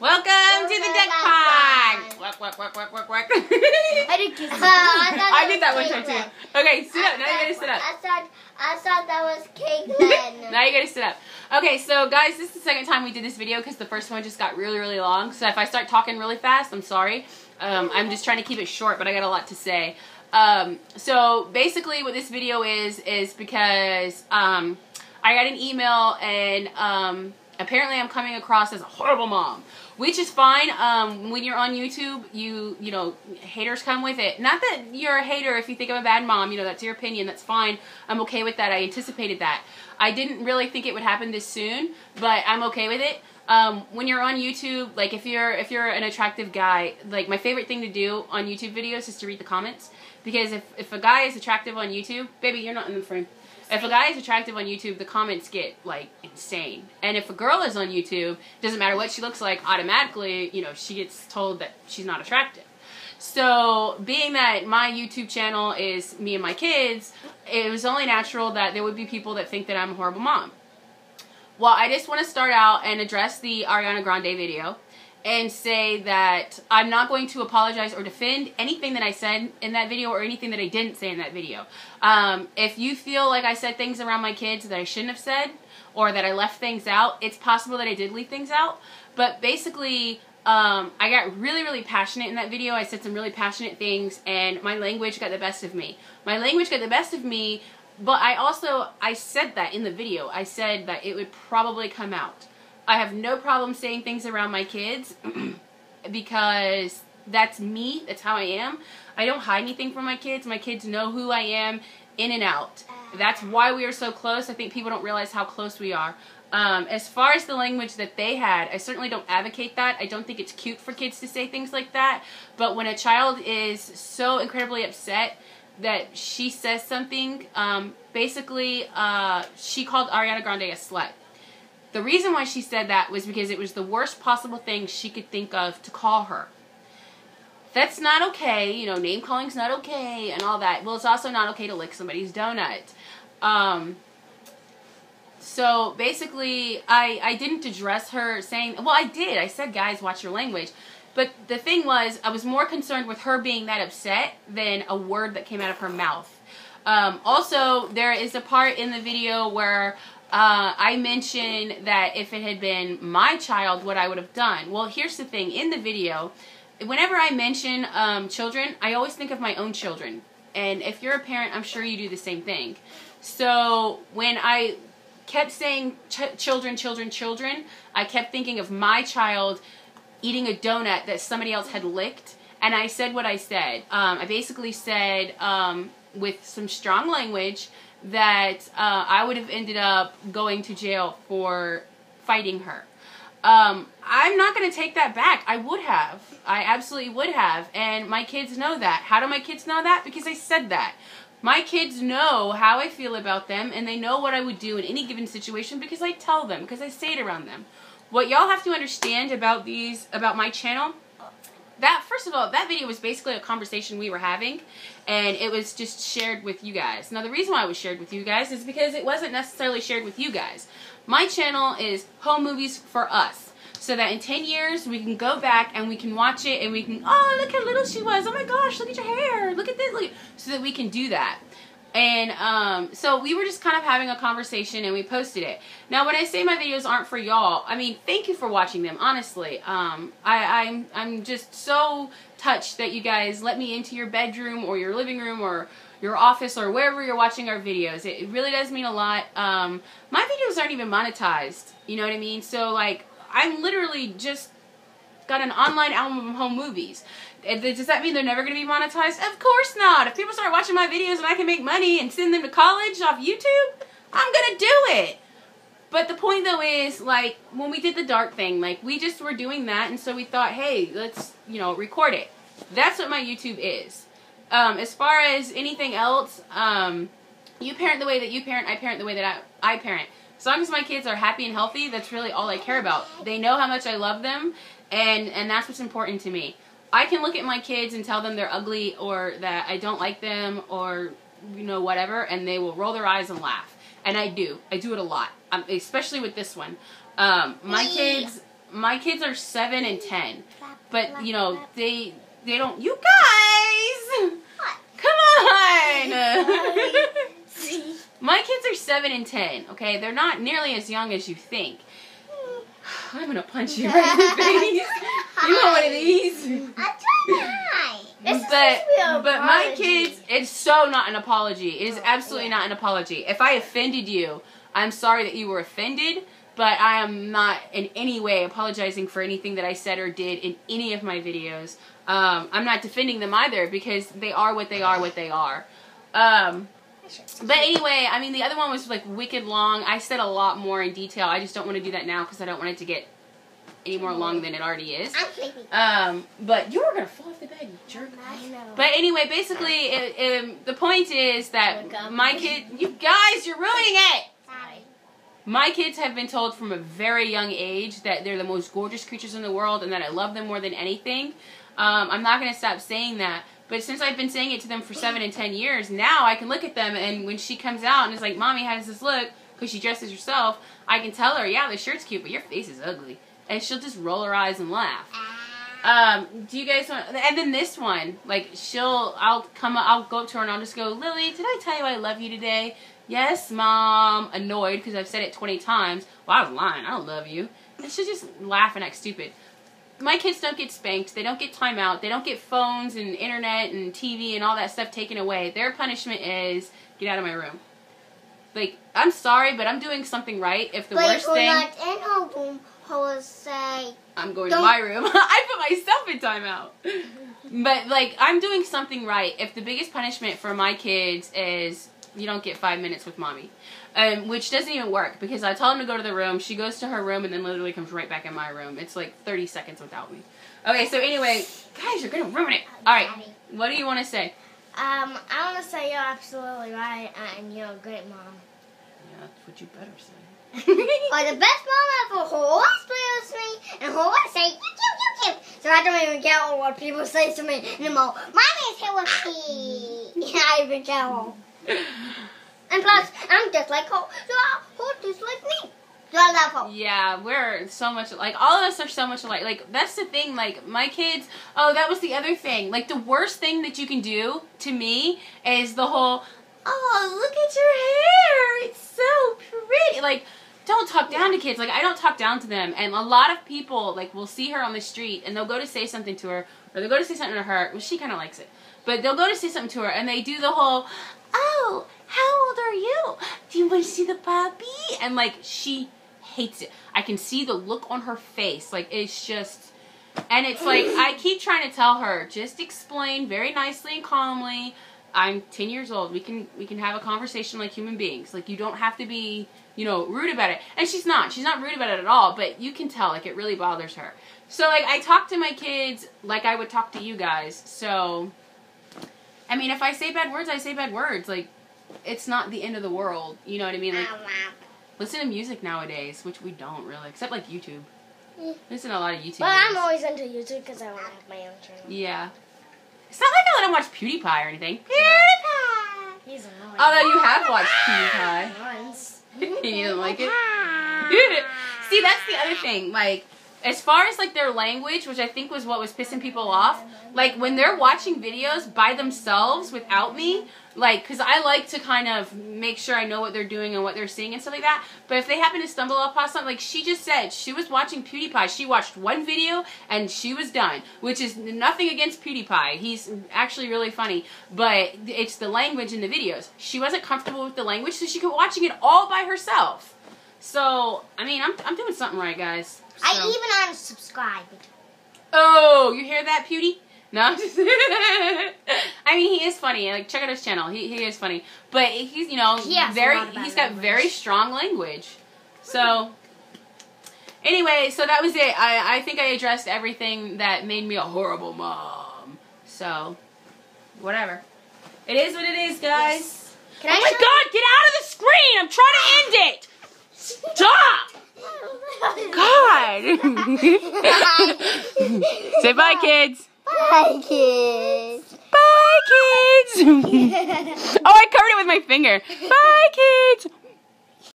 Welcome to the duck pond. Quack, quack, quack, quack, quack, quack. I did kiss I did that one time too. Okay, sit up. Now you gotta sit up. I thought that was Caitlin. Now you gotta sit up. Okay, so guys, this is the second time we did this video because the first one just got really, really long. So if I start talking really fast, I'm sorry. I'm just trying to keep it short, but I got a lot to say. So basically what this video is because I got an email and apparently I'm coming across as a horrible mom, which is fine. When you're on YouTube, you know, haters come with it. Not that you're a hater if you think I'm a bad mom, you know, that's your opinion, that's fine. I'm okay with that. I anticipated that. I didn't really think it would happen this soon, but I'm okay with it. When you're on YouTube, like if you're an attractive guy, like my favorite thing to do on YouTube videos is to read the comments, because if a guy is attractive on YouTube, baby, you're not in the frame. If a guy is attractive on YouTube, the comments get, like, insane. And if a girl is on YouTube, doesn't matter what she looks like, automatically, you know, she gets told that she's not attractive. So, being that my YouTube channel is me and my kids, it was only natural that there would be people that think that I'm a horrible mom. Well, I just want to start out and address the Ariana Grande video and say that I'm not going to apologize or defend anything that I said in that video or anything that I didn't say in that video. If you feel like I said things around my kids that I shouldn't have said, or that I left things out, it's possible that I did leave things out. But basically, I got really, really passionate in that video. I said some really passionate things, and my language got the best of me. My language got the best of me, but I said that in the video. I said that it would probably come out. I have no problem saying things around my kids because that's me. That's how I am. I don't hide anything from my kids. My kids know who I am in and out. That's why we are so close. I think people don't realize how close we are. As far as the language that they had, I certainly don't advocate that. I don't think it's cute for kids to say things like that. But when a child is so incredibly upset that she says something, basically she called Ariana Grande a slut. The reason why she said that was because it was the worst possible thing she could think of to call her. That's not okay, you know, name calling's not okay and all that. Well, it's also not okay to lick somebody's donut. So basically, I didn't address her saying, well, I did. I said, guys, watch your language. But the thing was, I was more concerned with her being that upset than a word that came out of her mouth. Also, there is a part in the video where I mentioned that if it had been my child, what I would have done. Well, here's the thing. In the video, whenever I mention children, I always think of my own children. And if you're a parent, I'm sure you do the same thing. So when I kept saying children, children, children, I kept thinking of my child eating a donut that somebody else had licked. And I said what I said. I basically said, with some strong language, that I would have ended up going to jail for fighting her. I'm not going to take that back. I would have. I absolutely would have. And my kids know that. How do my kids know that? Because I said that. My kids know how I feel about them, and they know what I would do in any given situation because I tell them, because I say it around them. What y'all have to understand about my channel, that, first of all, that video was basically a conversation we were having, and it was just shared with you guys. Now, the reason why it was shared with you guys is because it wasn't necessarily shared with you guys. My channel is home movies for us, so that in 10 years, we can go back and we can watch it, and we can, oh, look how little she was, oh my gosh, look at your hair, look at this, look, so that we can do that. And so we were just kind of having a conversation and we posted it. Now when I say my videos aren't for y'all, I mean, thank you for watching them, honestly. I'm just so touched that you guys let me into your bedroom or your living room or your office or wherever you're watching our videos. It really does mean a lot. My videos aren't even monetized, you know what I mean? So like, I'm literally just got an online album of home movies. Does that mean they're never going to be monetized? Of course not. If people start watching my videos and I can make money and send them to college off YouTube, I'm going to do it. But the point though is, like, when we did the dark thing, like, we just were doing that, and so we thought, hey, let's, you know, record it. That's what my YouTube is. As far as anything else, you parent the way that you parent, I parent the way that I parent. As long as my kids are happy and healthy, that's really all I care about. They know how much I love them, and that's what's important to me. I can look at my kids and tell them they're ugly or that I don't like them or, you know, whatever, and they will roll their eyes and laugh. And I do. I do it a lot, especially with this one. My my kids are 7 and 10. But, you know, they don't... You guys! Come on! My kids are 7 and 10, okay? They're not nearly as young as you think. I'm gonna punch you right in the face. You want one of these? But my kids, it's so not an apology. It is absolutely not an apology. If I offended you, I'm sorry that you were offended, but I am not in any way apologizing for anything that I said or did in any of my videos. I'm not defending them either because they are what they are. But anyway, I mean, the other one was like wicked long. I said a lot more in detail. I just don't want to do that now because I don't want it to get any more long than it already is. But you were going to fall off the bed, you jerk. I know. But anyway, basically, the point is that my kid, you guys, you're ruining it. Sorry. My kids have been told from a very young age that they're the most gorgeous creatures in the world and that I love them more than anything. I'm not going to stop saying that. But since I've been saying it to them for 7 and 10 years, now I can look at them and when she comes out and is like, Mommy, how does this look? Because she dresses herself, I can tell her, yeah, the shirt's cute, but your face is ugly. And she'll just roll her eyes and laugh. Do you guys want... And then this one, like, I'll go up to her and I'll just go, Lily, did I tell you I love you today? Yes, Mom. Annoyed because I've said it 20 times. Well, I was lying. I don't love you. And she'll just laugh and act stupid. My kids don't get spanked. They don't get time out. They don't get phones and internet and TV and all that stuff taken away. Their punishment is get out of my room. Like, I'm sorry, but I'm doing something right. If the worst thing... Not in her room, I will say... I'm going to my room. I put myself in timeout. But, like, I'm doing something right. If the biggest punishment for my kids is you don't get 5 minutes with Mommy. Which doesn't even work because I tell them to go to the room. She goes to her room and then literally comes right back in my room. It's like 30 seconds without me. Okay, so anyway, guys, you're going to ruin it. All right, what do you want to say? I want to say you're absolutely right and you're a great mom. Yeah, that's what you better say. Or the best mom ever who always plays with me and who always say, you. So I don't even care what people say to me anymore. Mommy's here with me. I don't even care. And plus, I'm just like her. Who's just like me? So I love her. Yeah, we're so much like all of us are so much alike. Like that's the thing. Like my kids. Oh, that was the other thing. Like the worst thing that you can do to me is the whole. Oh, look at your hair. It's so pretty. Like, don't talk down to kids. Like I don't talk down to them. And a lot of people like will see her on the street and they'll go to say something to her or they'll go to say something to her. Well, she kind of likes it, but they'll go to say something to her and they do the whole. Oh, how old are you? Do you want to see the puppy? And, like, she hates it. I can see the look on her face. Like, it's just... And it's like, I keep trying to tell her, just explain very nicely and calmly. I'm 10 years old. We can have a conversation like human beings. Like, you don't have to be, you know, rude about it. And she's not. She's not rude about it at all. But you can tell, like, it really bothers her. So, like, I talk to my kids like I would talk to you guys. So... I mean, if I say bad words, I say bad words. Like, it's not the end of the world. You know what I mean? Like, listen to music nowadays, which we don't really, except like YouTube. Listen to a lot of YouTube. Well, I'm always into YouTube because I want to have my own channel. Yeah. It's not like I let him watch PewDiePie or anything. PewDiePie! He's annoying. Although you have watched PewDiePie. Once. You didn't like it? See, that's the other thing. Like, as far as, like, their language, which I think was what was pissing people off, like, when they're watching videos by themselves without me, like, because I like to kind of make sure I know what they're doing and what they're seeing and stuff like that, but if they happen to stumble upon something, like, she just said she was watching PewDiePie. She watched one video, and she was done, which is nothing against PewDiePie. He's actually really funny, but it's the language in the videos. She wasn't comfortable with the language, so she kept watching it all by herself. So, I mean, I'm doing something right, guys. So. I even unsubscribed. Oh, you hear that, Pewdie? No, I mean, he is funny. Like, check out his channel. He is funny, but he's, you know, he's got very strong language. So, anyway, so that was it. I think I addressed everything that made me a horrible mom. So, whatever. It is what it is, guys. Yes. Oh my God, get out of the screen! I'm trying to end it! Stop! God! Say bye, kids. Bye, kids. Bye, kids. Oh, I covered it with my finger. Bye, kids.